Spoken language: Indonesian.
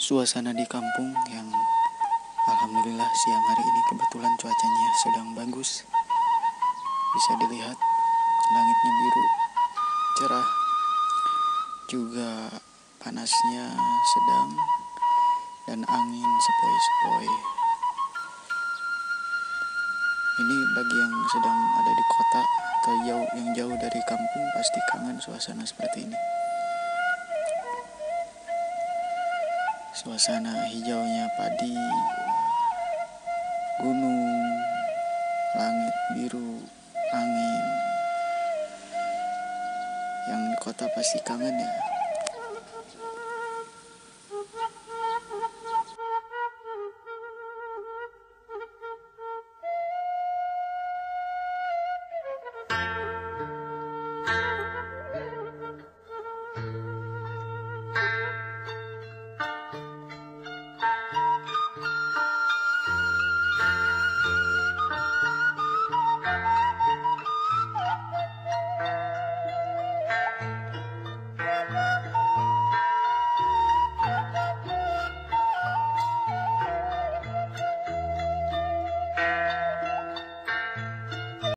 Suasana di kampung yang alhamdulillah siang hari ini kebetulan cuacanya sedang bagus. Bisa dilihat langitnya biru, cerah, juga panasnya sedang dan angin sepoi-sepoi. Ini bagi yang sedang ada di kota atau yang jauh dari kampung pasti kangen suasana seperti ini. Suasana hijaunya padi, gunung, langit biru, angin. Yang di kota pasti kangen ya.